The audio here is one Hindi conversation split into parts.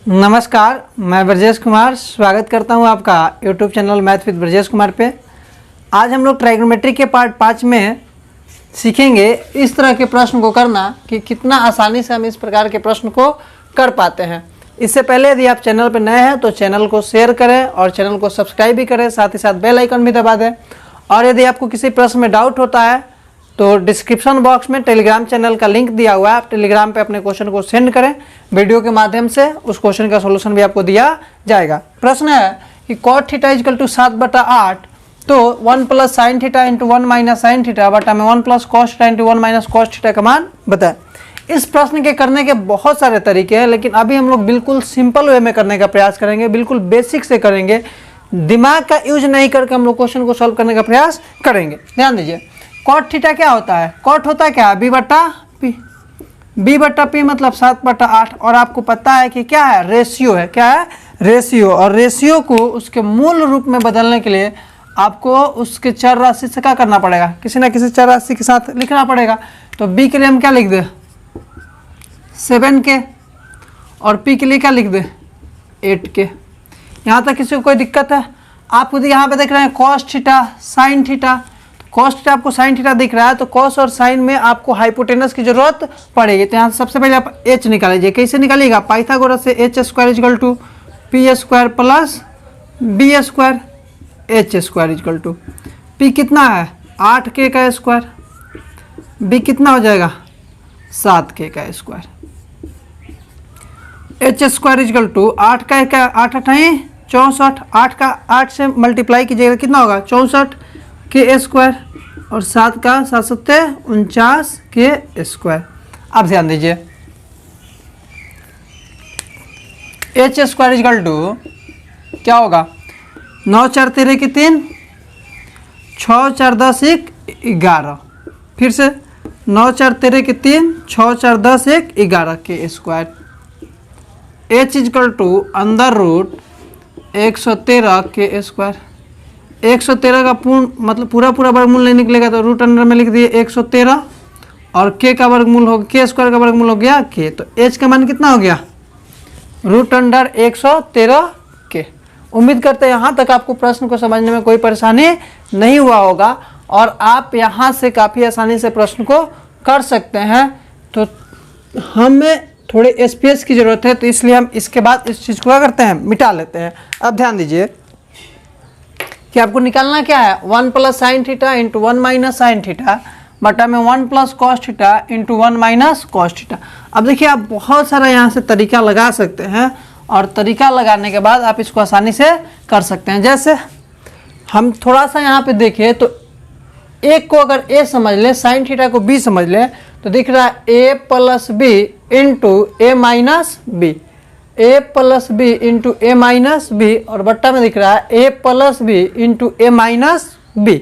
नमस्कार, मैं ब्रजेश कुमार स्वागत करता हूं आपका YouTube channel math with Brajesh Kumar पे। आज हम लोग ट्राइगोनोमेट्री के पार्ट 5 में सीखेंगे इस तरह के प्रश्न को करना कि कितना आसानी से हम इस प्रकार के प्रश्न को कर पाते हैं। इससे पहले यदि आप चैनल पर नए हैं तो चैनल को शेयर करें और चैनल को सब्सक्राइब भी करें, साथ ही साथ बेल आइकन भी दबा दें। और यदि आपको किसी प्रश्न में डाउट होता है तो डिस्क्रिप्शन बॉक्स में टेलीग्राम चैनल का लिंक दिया हुआ है, आप टेलीग्राम पे अपने क्वेश्चन को सेंड करें, वीडियो के माध्यम से उस क्वेश्चन का सॉल्यूशन भी आपको दिया जाएगा। प्रश्न है कि cot थीटा इक्वल टू 7/8, तो 1 plus sine theta into 1 minus sine theta बटा में 1 plus cos theta into 1 minus cos theta का मान बताएं। इस प्रश्न के करने के बहुत सारे तरीके हैं, लेकिन अभी हम लोग बिल्कुल सिंपल वे में करने का प्रयास करेंगे, बिल्कुल बेसिक से करेंगे, दिमाग का यूज नहीं करके हम लोग क्वेश्चन को सॉल्व करने का प्रयास करेंगे। ध्यान दीजिए, कॉट थीटा क्या होता है? कॉट होता है क्या? बी बटा पी मतलब 7/8। और आपको पता है कि क्या है? रेशियो है। क्या है? रेशियो। और रेशियो को उसके मूल रूप में बदलने के लिए आपको उसके चर राशि से क्या करना पड़ेगा? किसी ना किसी चर राशि के साथ लिखना पड़ेगा। तो बी के लिए हम क्या लिख दे? 7k। और पी के लिए क्या लिख दे? 8k। यहाँ तक किसी को कोई दिक्कत है? आप यहाँ पे देख रहे हैं cos theta sine theta, cos theta आपको साइन थीटा दिख रहा है, तो कॉस और साइन में आपको हाइपोटेनस की जरूरत पड़ेगी। तो यहाँ सबसे पहले आप एच निकाल लीजिए। कैसे निकालिएगा? पाइथागोरस से H square equal to P square plus B square, H square equal to P कितना है? 8k का स्क्वायर, बी कितना हो जाएगा? 7k का square, H square equal to 8 का 8 नहीं 64, 8 का 8 से मल्टीप्लाई कीजिएगा कितना होगा? 64 के स्क्वायर, और 7 का 7 सत्ते 49 के स्क्वायर। अब ध्यान दीजिए, एच स्क्वायर इक्वल टू क्या होगा? 9 4 13 की 3, 6 4 10 1 11। फिर से 9 4 13 की 3, 6 4 10 1 11 के square. H equal to under root 113 के स्क्वायर। 113 का पूर्ण मतलब पूरा वर्गमूल नहीं निकलेगा, तो रूट अंडर में लिख दिए 113, और के का वर्गमूल हो गया, के स्क्वायर का वर्गमूल हो गया के। तो एच का मान कितना हो गया? रूट अंडर 113 के। उम्मीद करते हैं यहाँ तक आपको प्रश्न को समझने में कोई परेशानी नहीं हुआ होगा, और आप यहाँ से काफ़ी आसानी से प्रश्न को कर सकते हैं। तो हमें थोड़े स्पेस की ज़रूरत है, तो इसलिए हम इसके बाद इस चीज़ को क्या करते हैं? मिटा लेते हैं। अब ध्यान दीजिए कि आपको निकालना क्या है? 1 plus sine theta into 1 minus sine theta बटा में 1 plus cos theta into 1 minus cos theta. अब देखिए, आप बहुत सारा यहाँ से तरीका लगा सकते हैं, और तरीका लगाने के बाद आप इसको आसानी से कर सकते हैं। जैसे हम थोड़ा सा यहाँ पे देखें तो एक को अगर ए समझ लें, साइन थीटा को बी समझ लें, तो दिख रहा है ए प्लस बी इंटू ए माइनस बी, ए प्लस बी इंटू ए माइनस बी, और बट्टा में दिख रहा है ए प्लस बी इंटू ए माइनस बी।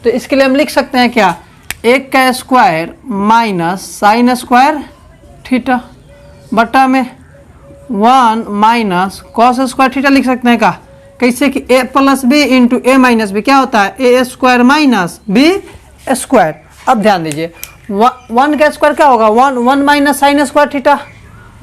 तो इसके लिए हम लिख सकते हैं क्या? 1 का square minus sine square theta बट्टा में 1 माइनस कॉस स्क्वायर थीटा लिख सकते हैं का? कैसे कि ए प्लस बी इंटू ए माइनस बी क्या होता है? ए स्क्वायर माइनस बी स्क्वायर। अब ध्यान दीजिए, 1 का स्क्वायर क्या होगा? 1 minus sine square theta,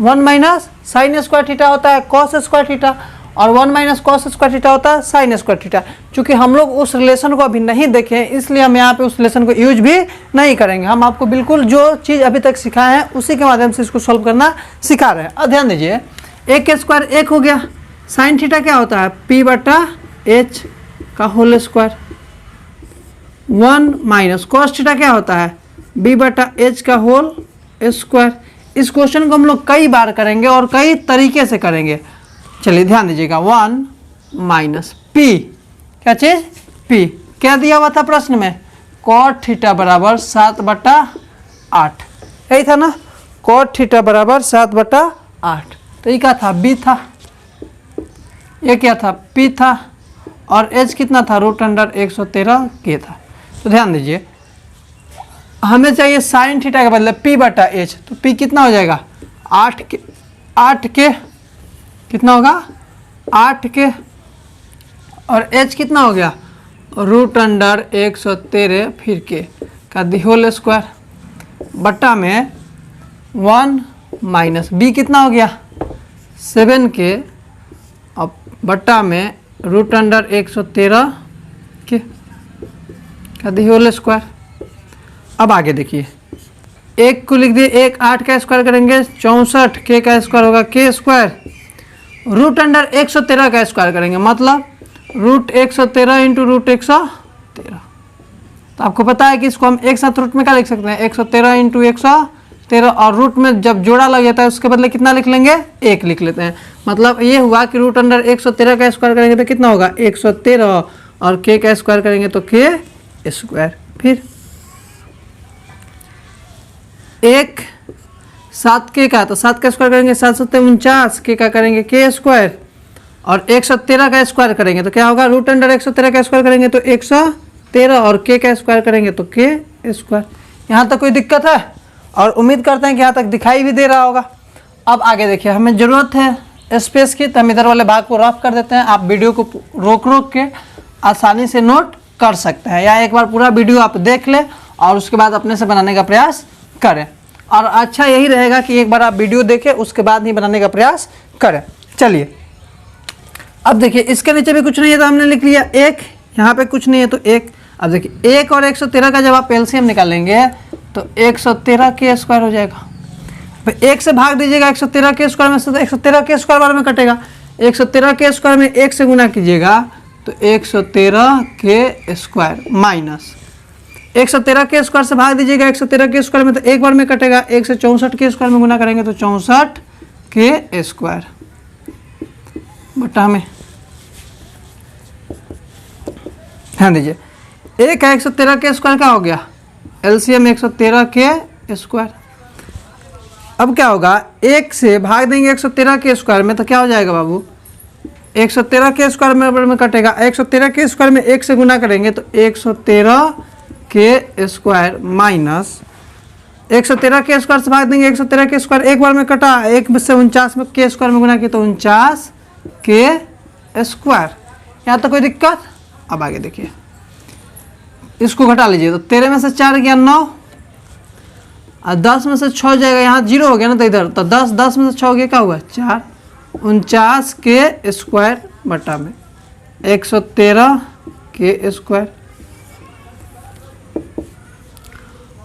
1 minus sine square theta होता है कॉस स्क्वायर थीटा, और 1 माइनस कॉस स्क्वायर थीटा होता है साइन स्क्वायर थीटा। चूंकि हम लोग उस रिलेशन को अभी नहीं देखे, इसलिए हम यहाँ पे उस रिलेशन को यूज भी नहीं करेंगे। हम आपको बिल्कुल जो चीज़ अभी तक सिखाए हैं उसी के माध्यम से इसको सॉल्व करना सिखा रहे हैं। अब ध्यान दीजिए, 1 का स्क्वायर 1 हो गया, साइन थीटा क्या होता है? पी बटा एच का whole square, 1 minus cos theta क्या होता है? बी बटा एच का होल स्क्वायर। इस क्वेश्चन को हम लोग कई बार करेंगे और कई तरीके से करेंगे। चलिए ध्यान दीजिएगा, 1 माइनस पी, क्या चीज़? पी। क्या दिया हुआ था प्रश्न में? कॉट थीटा बराबर 7/8, यही था ना? कॉट थीटा बराबर 7/8। तो ये क्या था? बी था। ये क्या था? पी था। और एच कितना था? रूट अंडर 113 के था। तो ध्यान दीजिए, हमें चाहिए साइन थीटा के बदले पी बटा एच, तो पी कितना हो जाएगा? 8 के कितना होगा? 8 के, और एच कितना हो गया? रूट अंडर 113 फिर के का दी होल स्क्वायर बट्टा में 1 माइनस बी कितना हो गया? 7 के अब बट्टा में रूट अंडर 113 के का दी होल स्क्वायर। अब आगे देखिए, एक को लिख दिए, एक 8 का स्क्वायर करेंगे 64 के का स्क्वायर होगा के स्क्वायर, रूट अंडर 113 का स्क्वायर करेंगे मतलब रूट 113 इंटू रूट 113। तो आपको पता है कि इसको हम एक साथ रूट में क्या लिख सकते हैं, 113 इंटू 113, और रूट में जब जोड़ा लग जाता है उसके बदले कितना लिख लेंगे, 1 लिख लेते हैं। मतलब ये हुआ कि रूट अंडर 113 का स्क्वायर करेंगे तो कितना होगा 113, और के का स्क्वायर करेंगे तो के स्क्वायर। फिर एक 7 के का, तो 7 का स्क्वायर करेंगे 7 7 49, के का करेंगे के स्क्वायर, और 113 का स्क्वायर करेंगे तो क्या होगा, रूट अंडर 113 का स्क्वायर करेंगे तो 113, और के का स्क्वायर करेंगे तो के स्क्वायर। यहाँ तक कोई दिक्कत है? और उम्मीद करते हैं कि यहाँ तक दिखाई भी दे रहा होगा। अब आगे देखिए, हमें ज़रूरत है स्पेस की, तो हम इधर वाले भाग को रफ कर देते हैं। आप वीडियो को रोक रोक के आसानी से नोट कर सकते हैं, या एक बार पूरा वीडियो आप देख लें और उसके बाद अपने से बनाने का प्रयास करें। और अच्छा यही रहेगा कि एक बार आप वीडियो देखें उसके बाद ही बनाने का प्रयास करें। चलिए अब देखिए, इसके नीचे भी कुछ नहीं है तो हमने लिख लिया 1, यहाँ पे कुछ नहीं है तो 1। अब देखिए 1 और 113 का जब आप एलसीएम निकालेंगे तो 113 के स्क्वायर हो जाएगा। फिर 1 से भाग दीजिएगा 113 के स्क्वायर में से, तो 113 के स्क्वायर बार में कटेगा। 113 के स्क्वायर में 1 से गुना कीजिएगा तो 113 के स्क्वायर माइनस 113 के स्क्वायर से भाग दीजिएगा 113 के स्क्वायर में तो एक बार में कटेगा। 1 से 64 के स्क्वायर में गुना करेंगे तो 64 के स्क्वायर बटा में, ध्यान दीजिए 1 है 113 के स्क्वायर का हो गया एलसीएम 113 के स्क्वायर। अब क्या होगा, 1 से भाग देंगे 113 के स्क्वायर में तो क्या हो जाएगा बाबू, 113 के स्क्वायर में कटेगा। 113 के स्क्वायर में 1 से गुना करेंगे तो 113 के स्क्वायर माइनस 113 के स्क्वायर से भाग देंगे 113 के स्क्वायर एक बार में कटा, 1 से 49 में के स्क्वायर में गुना किया तो 49 के स्क्वायर। यहाँ तो कोई दिक्कत? अब आगे देखिए, इसको घटा लीजिए तो 13 में से 4 गया 9, और 10 में से 6 जाएगा, यहाँ 0 हो गया ना तो इधर, तो 10 में से 6 गया क्या हुआ 4, 49 के स्क्वायर बटा में 113 के स्क्वायर।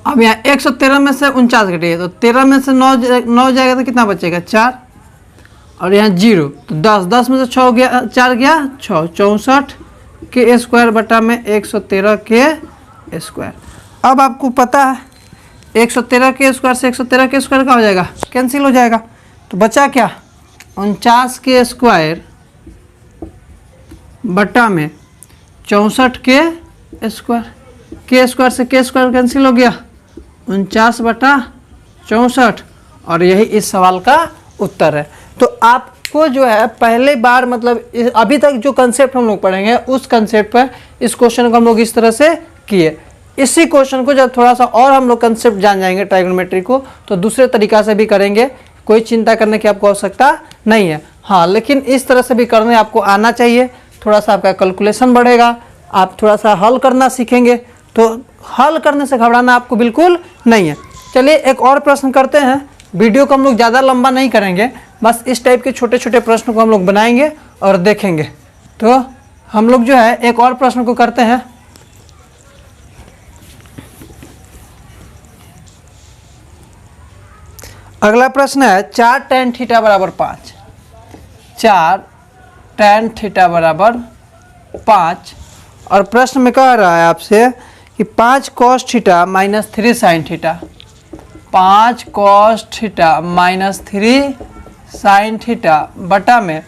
अब यहाँ 113 में से 49 घटिए तो 13 में से 9 जाएगा तो कितना बचेगा 4, और यहाँ 0 तो 10 में से 6 गया 4 गया 6, 64 के स्क्वायर बटा में 113 के स्क्वायर। अब आपको पता है 113 के स्क्वायर से 113 के स्क्वायर का हो जाएगा, कैंसिल हो जाएगा, तो बचा क्या 49 के स्क्वायर बटा में 64 के स्क्वायर। के स्क्वायर से के स्क्वायर कैंसिल हो गया, 49 बटा 64, और यही इस सवाल का उत्तर है। तो आपको जो है पहले बार मतलब अभी तक जो कंसेप्ट हम लोग पढ़ेंगे उस कंसेप्ट पर इस क्वेश्चन को हम लोग इस तरह से किए। इसी क्वेश्चन को जब थोड़ा सा और हम लोग कंसेप्ट जान जाएंगे ट्राइगोनोमेट्री को तो दूसरे तरीका से भी करेंगे, कोई चिंता करने की आपको आवश्यकता नहीं है। हाँ, लेकिन इस तरह से भी करने आपको आना चाहिए, थोड़ा सा आपका कैलकुलेशन बढ़ेगा, आप थोड़ा सा हल करना सीखेंगे, तो हल करने से घबराना आपको बिल्कुल नहीं है। चलिए एक और प्रश्न करते हैं, वीडियो को हम लोग ज़्यादा लंबा नहीं करेंगे, बस इस टाइप के छोटे छोटे प्रश्न को हम लोग बनाएंगे और देखेंगे। तो हम लोग जो है एक और प्रश्न को करते हैं। अगला प्रश्न है 4 tan थीटा बराबर 5, 4 tan थीटा बराबर 5, और प्रश्न में कह रहा है आपसे कि 5 cos theta minus 3 sin theta, 5 cos theta minus 3 sin theta बटा में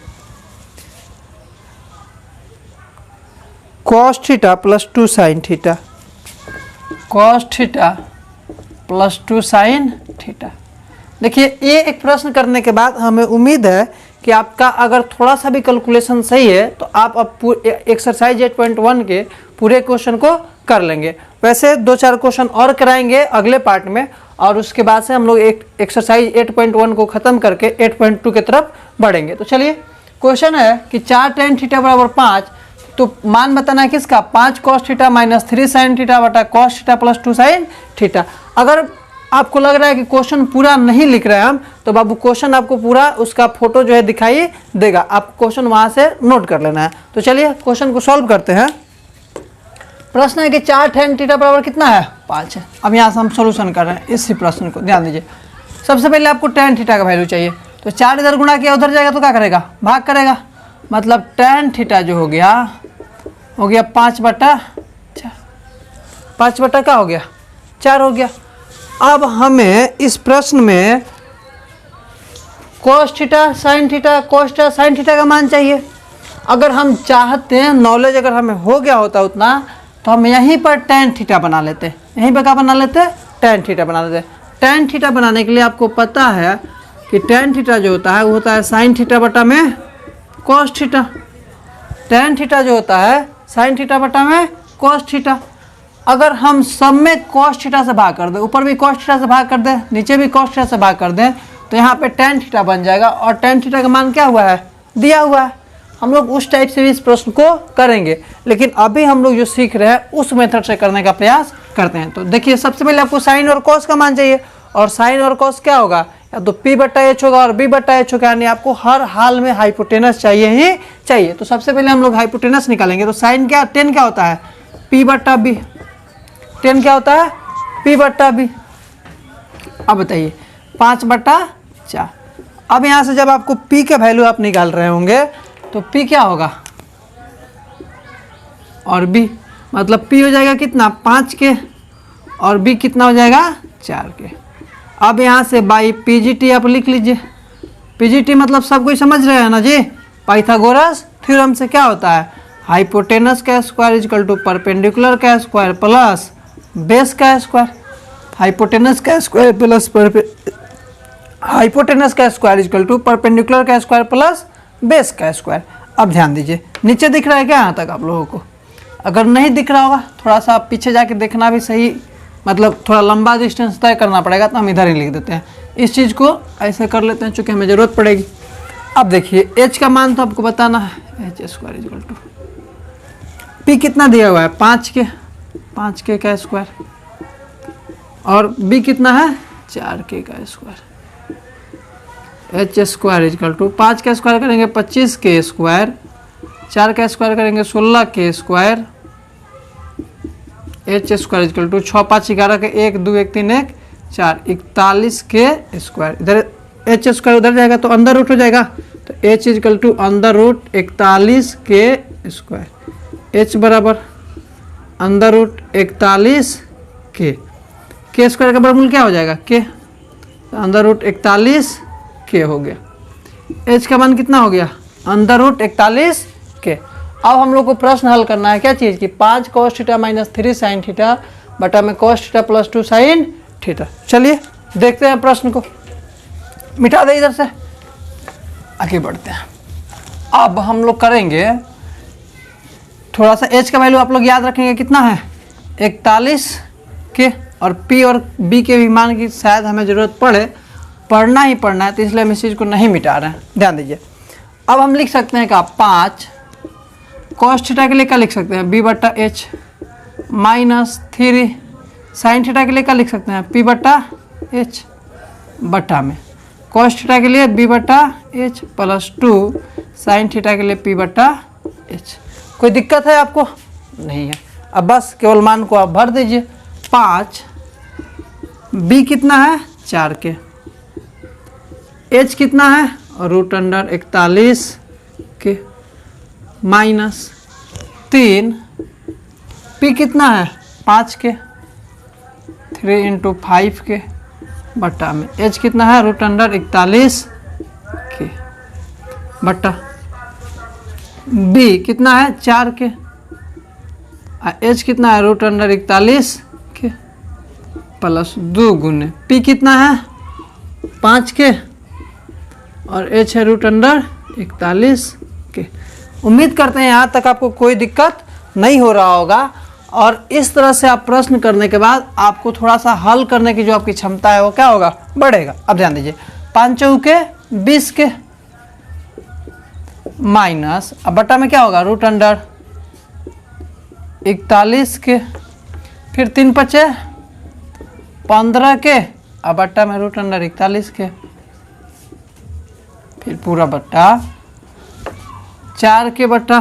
cos theta plus 2 sin theta, cos theta plus 2 sin theta. देखिए ये एक प्रश्न करने के बाद हमें उम्मीद है कि आपका अगर थोड़ा सा भी कैलकुलेशन सही है तो आप अब एक्सरसाइज 8.1 के पूरे क्वेश्चन को कर लेंगे। वैसे 2-4 क्वेश्चन और कराएंगे अगले पार्ट में, और उसके बाद से हम लोग एक एक्सरसाइज 8.1 को ख़त्म करके 8.2 की तरफ बढ़ेंगे। तो चलिए क्वेश्चन है कि 4 tan थीटा बराबर 5, तो मान बताना है किसका, 5 cos theta minus 3 sin theta बटा cos theta plus 2 sin theta. अगर आपको लग रहा है कि क्वेश्चन पूरा नहीं लिख रहे हैं हम, तो बाबू क्वेश्चन आपको पूरा उसका फोटो जो है दिखाई देगा, आप क्वेश्चन वहां से नोट कर लेना है। तो चलिए क्वेश्चन को सॉल्व करते हैं। प्रश्न है कि 4 tan थीटा बराबर कितना है, 5 है। अब यहाँ से हम सोल्यूशन कर रहे हैं इसी प्रश्न को, ध्यान दीजिए। सबसे पहले आपको tan थीटा का वैल्यू चाहिए, तो 4 इधर गुणा किया उधर जाएगा तो क्या करेगा, भाग करेगा, मतलब tan थीटा जो हो गया 5/4, 5 क्या हो गया 4 हो गया। अब हमें इस प्रश्न में cos theta sin theta cos theta sin theta का मान चाहिए। अगर हम चाहते हैं, नॉलेज अगर हमें हो गया होता उतना, तो हम यहीं पर tan थीटा बना लेते, यहीं पर क्या बना लेते, tan थीटा बना लेते। tan थीटा बनाने के लिए आपको पता है कि tan थीटा जो होता है वो होता है sin थीटा बटा में cos थीटा। tan थीटा जो होता है sin थीटा बटा में cos थीटा। अगर हम सब में cos थीटा से भाग कर दें, ऊपर भी cos थीटा से भाग कर दें, नीचे भी cos थीटा से भाग कर दें, तो यहाँ पे tan थीटा बन जाएगा। और tan थीटा का मान क्या हुआ है, दिया हुआ है। हम लोग उस टाइप से भी इस प्रश्न को करेंगे, लेकिन अभी हम लोग जो सीख रहे हैं उस मेथड से करने का प्रयास करते हैं। तो देखिए, सबसे पहले आपको साइन और cos का मान चाहिए, और साइन और cos क्या होगा, या तो P/H होगा और B/H होगा, यानी आपको हर हाल में हाइपोटेनस चाहिए ही चाहिए। तो सबसे पहले हम लोग हाइपोटेनस निकालेंगे। तो साइन क्या, tan क्या होता है, P/B। tan क्या होता है, P/B। अब बताइए 5/4। अब यहाँ से जब आपको P का वैल्यू आप निकाल रहे होंगे तो P क्या होगा, और B, मतलब P हो जाएगा कितना 5 के, और B कितना हो जाएगा 4 के। अब यहाँ से बाई PGT आप लिख लीजिए। PGT मतलब सब कोई समझ रहे हैं ना जी, पाइथागोरस थ्योरम से क्या होता है, हाइपोटेनस का स्क्वायर इक्वल टू परपेंडिकुलर का स्क्वायर प्लस बेस का स्क्वायर। हाइपोटेनस का स्क्वायर प्लस हाइपोटेनस का स्क्वायर इक्वल टू परपेंडिकुलर का स्क्वायर प्लस बेस का स्क्वायर। अब ध्यान दीजिए, नीचे दिख रहा है क्या यहाँ तक आप लोगों को? अगर नहीं दिख रहा होगा, थोड़ा सा आप पीछे जाके देखना भी सही, मतलब थोड़ा लंबा डिस्टेंस तय करना पड़ेगा, तो हम इधर ही लिख देते हैं। इस चीज़ को ऐसे कर लेते हैं चूँकि हमें ज़रूरत पड़ेगी। अब देखिए, h का मान तो आपको बताना है, h² इक्वल टू P कितना दिया हुआ है 5 के का स्क्वायर, और B कितना है 4 के का स्क्वायर। h² इक्वल टू 5 का स्क्वायर करेंगे 25 के स्क्वायर, 4 का स्क्वायर करेंगे 16 के स्क्वायर, h² इक्वल टू 6 5 11 के 1 2 1 3 1 4 41 के स्क्वायर। इधर h² उधर जाएगा तो अंदर रूट हो जाएगा, तो h इक्वल टू अंदर रूट 41 के स्क्वायर। h बराबर अंदर रूट 41 के स्क्वायर का वर्गमूल क्या हो जाएगा के, तो अंदर रूट 41 के हो गया। h का मान कितना हो गया, अंदर रूट 41 के। अब हम लोग को प्रश्न हल करना है क्या चीज़ की, 5 cos theta minus 3 sin theta बटा में cos theta plus 2 sin theta. चलिए देखते हैं प्रश्न को, मिटा दे इधर से, आगे बढ़ते हैं। अब हम लोग करेंगे थोड़ा सा, h का वैल्यू आप लोग याद रखेंगे कितना है 41 के, और P और B के भी मान की शायद हमें ज़रूरत पढ़ना ही पढ़ना है, तो इसलिए हम इस चीज़ को नहीं मिटा रहे हैं, ध्यान दीजिए। अब हम लिख सकते हैं क्या, 5 cos थीटा के लिए क्या लिख सकते हैं B/H माइनस 3 sin थीटा के लिए क्या लिख सकते हैं P/H बटा में cos थीटा के लिए B/H प्लस 2 sin थीटा के लिए P/H। कोई दिक्कत है आपको? नहीं है। अब बस केवल मान को आप भर दीजिए। 5 B कितना है 4 के, H कितना है √41 के, माइनस 3 P कितना है 5 के, 3 × 5 के बटा में H कितना है √41 के बटा B कितना है 4 के, H कितना है √41 के प्लस 2 गुने P कितना है 5 के और H है √41 के। उम्मीद करते हैं यहाँ तक आपको कोई दिक्कत नहीं हो रहा होगा, और इस तरह से आप प्रश्न करने के बाद आपको थोड़ा सा हल करने की जो आपकी क्षमता है वो क्या होगा, बढ़ेगा। अब ध्यान दीजिए, 5 चौके 20 के माइनस, अब बटा में क्या होगा √41 के, फिर 3 × 5 = 15 के अब बट्टा में रूट अंडर 41 के, फिर पूरा बट्टा 4 के बट्टा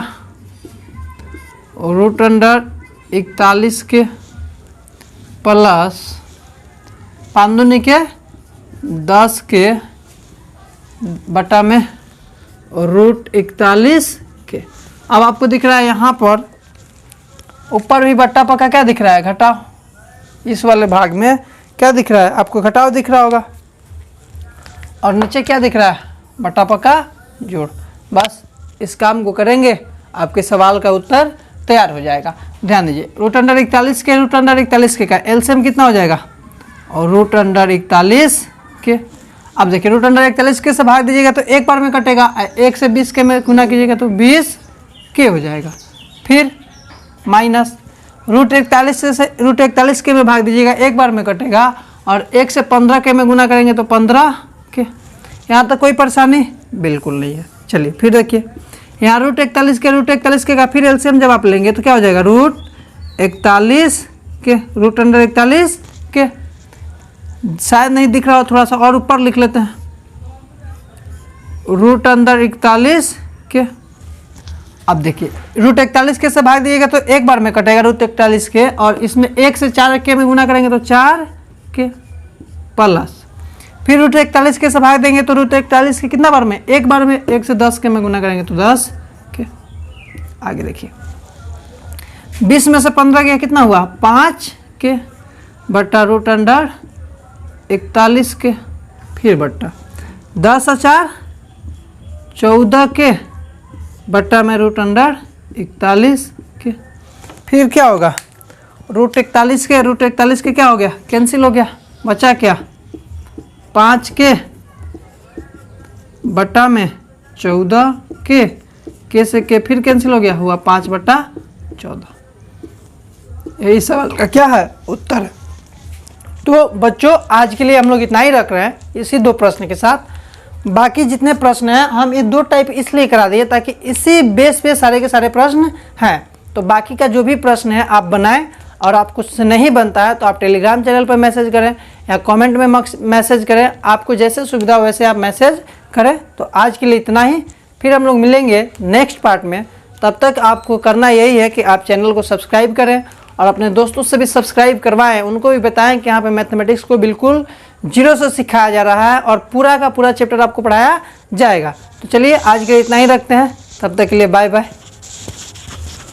रूट अंडर 41 के प्लस 5 दूनी के 10 के बट्टा में रूट 41 के। अब आपको दिख रहा है यहाँ पर ऊपर भी बट्टा पक्का क्या दिख रहा है, घटाओ। इस वाले भाग में क्या दिख रहा है आपको, घटाव दिख रहा होगा, और नीचे क्या दिख रहा है, बट्टा पक्का जोड़। बस इस काम को करेंगे आपके सवाल का उत्तर तैयार हो जाएगा। ध्यान दीजिए, रूट अंडर 41 के रूट अंडर 41 के का एलसीएम कितना हो जाएगा, और रूट अंडर 41 के। अब देखिए रूट अंडर 41 के से भाग दीजिएगा तो एक बार में कटेगा, 1 से 20 के में गुना कीजिएगा तो 20 के हो जाएगा। फिर माइनस रूट 41 के में भाग दीजिएगा, एक बार में कटेगा, और 1 से 15 के में गुना करेंगे तो 15 के। यहाँ तक कोई परेशानी बिल्कुल नहीं है। चलिए फिर देखिए, यहाँ रूट 41 के का फिर एलसीएम जब आप लेंगे तो क्या हो जाएगा, रूट 41 के रूट अंडर 41 के। शायद नहीं दिख रहा हो, थोड़ा सा और ऊपर लिख लेते हैं, रूट अंडर 41 के। अब देखिए रूट 41 के से भाग दीजिएगा तो एक बार में कटेगा रूट 41 के, और इसमें 1 से 4 के में गुना करेंगे तो 4 के प्लस, फिर रूट 41 के से भाग देंगे तो रूट 41 के कितना बार में, एक बार में, 1 से 10 के में गुना करेंगे तो 10 के। आगे देखिए 20 में से 15 गया कितना हुआ, 5 के बट्टा रूट अंडर 41 के, फिर बट्टा 10 और 4 14 के बट्टा में रूट अंडर 41 के। फिर क्या होगा, रूट 41 के क्या हो गया, कैंसिल हो गया, बचा क्या, 5 के बट्टा में 14 के से के फिर कैंसिल हो गया, हुआ 5 बट्टा 14। यही सवाल का क्या है, उत्तर है। तो बच्चों आज के लिए हम लोग इतना ही रख रहे हैं, इसी 2 प्रश्न के साथ। बाकी जितने प्रश्न हैं हम ये 2 टाइप इसलिए करा दिए ताकि इसी बेस पे सारे के सारे प्रश्न हैं। तो बाकी का जो भी प्रश्न है आप बनाएं, और आपको उससे नहीं बनता है तो आप टेलीग्राम चैनल पर मैसेज करें या कमेंट में मैसेज करें, आपको जैसे सुविधा हो वैसे आप मैसेज करें। तो आज के लिए इतना ही, फिर हम लोग मिलेंगे नेक्स्ट पार्ट में। तब तक आपको करना यही है कि आप चैनल को सब्सक्राइब करें और अपने दोस्तों से भी सब्सक्राइब करवाएं, उनको भी बताएं कि यहाँ पे मैथमेटिक्स को बिल्कुल 0 से सिखाया जा रहा है और पूरा का पूरा चैप्टर आपको पढ़ाया जाएगा। तो चलिए आज के लिए इतना ही रखते हैं, तब तक के लिए बाय बाय।